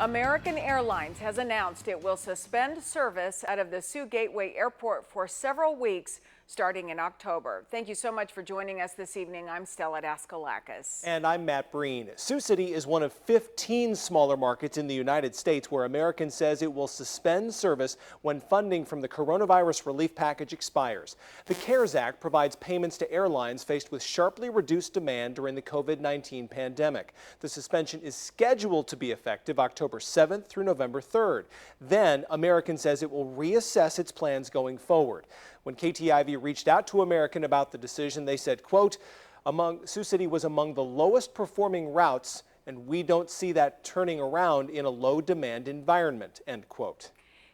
American Airlines has announced it will suspend service out of the Sioux Gateway Airport for several weeks starting in October. Thank you so much for joining us this evening. I'm Stella Daskalakis. And I'm Matt Breen. Sioux City is one of 15 smaller markets in the United States where American says it will suspend service when funding from the coronavirus relief package expires. The CARES Act provides payments to airlines faced with sharply reduced demand during the COVID-19 pandemic. The suspension is scheduled to be effective October 7th through November 3rd. Then American says it will reassess its plans going forward. When KTIV reached out to American about the decision, they said, quote, Sioux City was among the lowest performing routes, and we don't see that turning around in a low demand environment, end quote.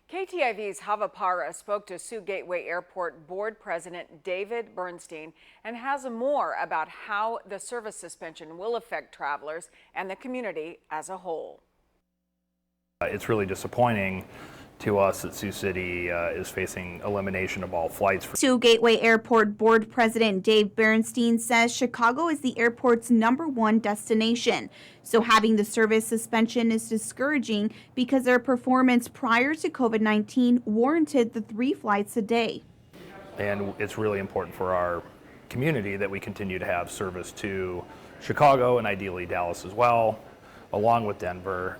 KTIV's Hava Para spoke to Sioux Gateway Airport Board President David Bernstein and has more about how the service suspension will affect travelers and the community as a whole. It's really disappointing to us that Sioux City is facing elimination of all flights. Sioux Gateway Airport Board President Dave Bernstein says Chicago is the airport's #1 destination. So having the service suspension is discouraging because their performance prior to COVID-19 warranted the 3 flights a day. And it's really important for our community that we continue to have service to Chicago and ideally Dallas as well, along with Denver,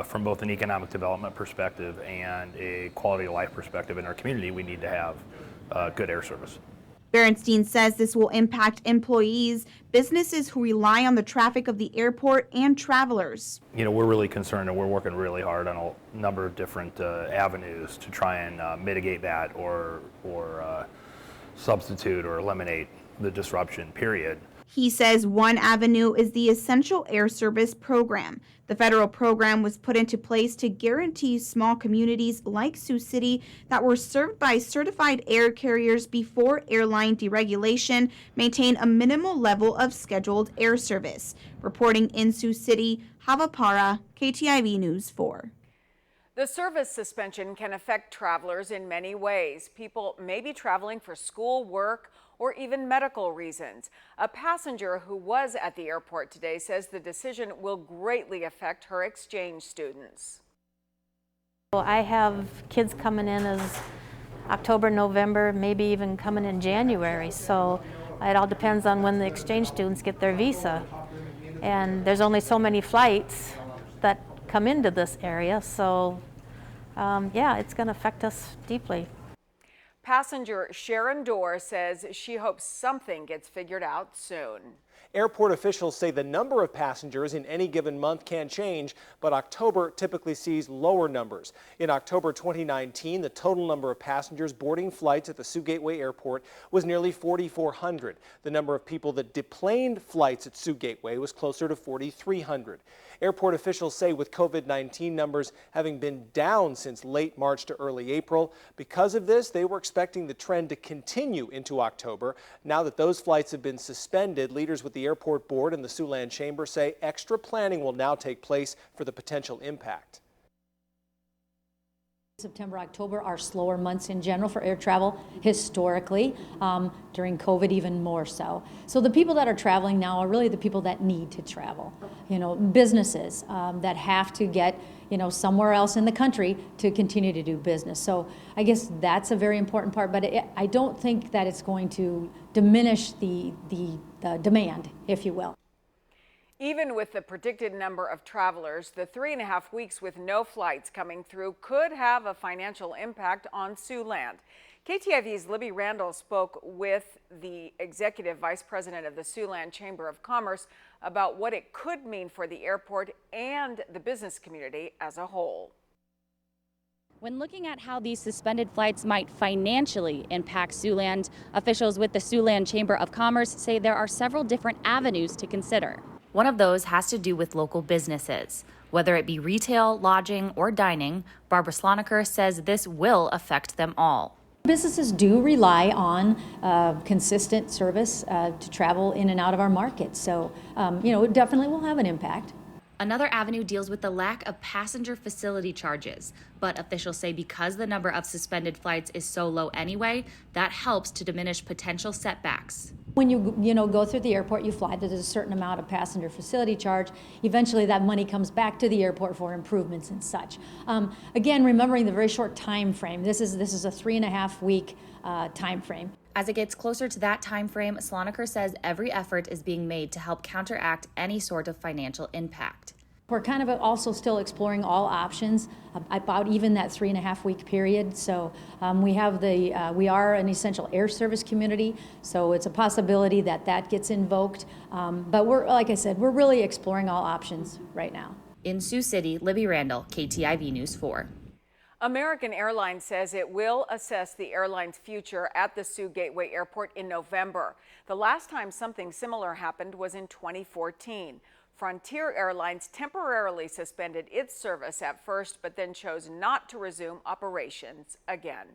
from both an economic development perspective and a quality of life perspective in our community. We need to have good air service. Bernstein says this will impact employees, businesses who rely on the traffic of the airport, and travelers. You know, we're really concerned and we're working really hard on a number of different avenues to try and mitigate that or substitute or eliminate the disruption, period. He says one avenue is the Essential Air Service Program. The federal program was put into place to guarantee small communities like Sioux City that were served by certified air carriers before airline deregulation maintain a minimal level of scheduled air service. Reporting in Sioux City, Hava Para, KTIV News 4. The service suspension can affect travelers in many ways. People may be traveling for school, work, or even medical reasons. A passenger who was at the airport today says the decision will greatly affect her exchange students. Well, I have kids coming in as October, November, maybe even coming in January. So it all depends on when the exchange students get their visa. And there's only so many flights that come into this area. So yeah, it's going to affect us deeply. Passenger Sharon Dorr says she hopes something gets figured out soon. Airport officials say the number of passengers in any given month can change, but October typically sees lower numbers. In October 2019, the total number of passengers boarding flights at the Sioux Gateway Airport was nearly 4,400. The number of people that deplaned flights at Sioux Gateway was closer to 4,300. Airport officials say with COVID-19 numbers having been down since late March to early April, because of this, they were expecting the trend to continue into October. Now that those flights have been suspended, leaders with the airport board and the Siouxland Chamber say extra planning will now take place for the potential impact. September, October are slower months in general for air travel historically, during COVID even more so. So the people that are traveling now are really the people that need to travel. You know, businesses that have to get, you know, somewhere else in the country to continue to do business. So I guess that's a very important part, but I don't think that it's going to diminish the demand, if you will. Even with the predicted number of travelers, the 3.5 weeks with no flights coming through could have a financial impact on Siouxland. KTIV's Libby Randall spoke with the executive vice president of the Siouxland Chamber of Commerce about what it could mean for the airport and the business community as a whole. When looking at how these suspended flights might financially impact Siouxland, officials with the Siouxland Chamber of Commerce say there are several different avenues to consider. One of those has to do with local businesses. Whether it be retail, lodging, or dining, Barbara Sloniker says this will affect them all. Businesses do rely on consistent service to travel in and out of our market. So, you know, it definitely will have an impact. Another avenue deals with the lack of passenger facility charges, but officials say because the number of suspended flights is so low anyway, that helps to diminish potential setbacks. When you go through the airport, you fly, there's a certain amount of passenger facility charge. Eventually that money comes back to the airport for improvements and such. Again, remembering the very short time frame. This is a 3.5 week time frame. As it gets closer to that time frame, Sloniker says every effort is being made to help counteract any sort of financial impact. We're kind of also still exploring all options about even that 3.5 week period. So we are an essential air service community, so it's a possibility that gets invoked. But like I said, we're really exploring all options right now. In Sioux City, Libby Randall, KTIV News 4. American Airlines says it will assess the airline's future at the Sioux Gateway Airport in November. The last time something similar happened was in 2014. Frontier Airlines temporarily suspended its service at first, but then chose not to resume operations again.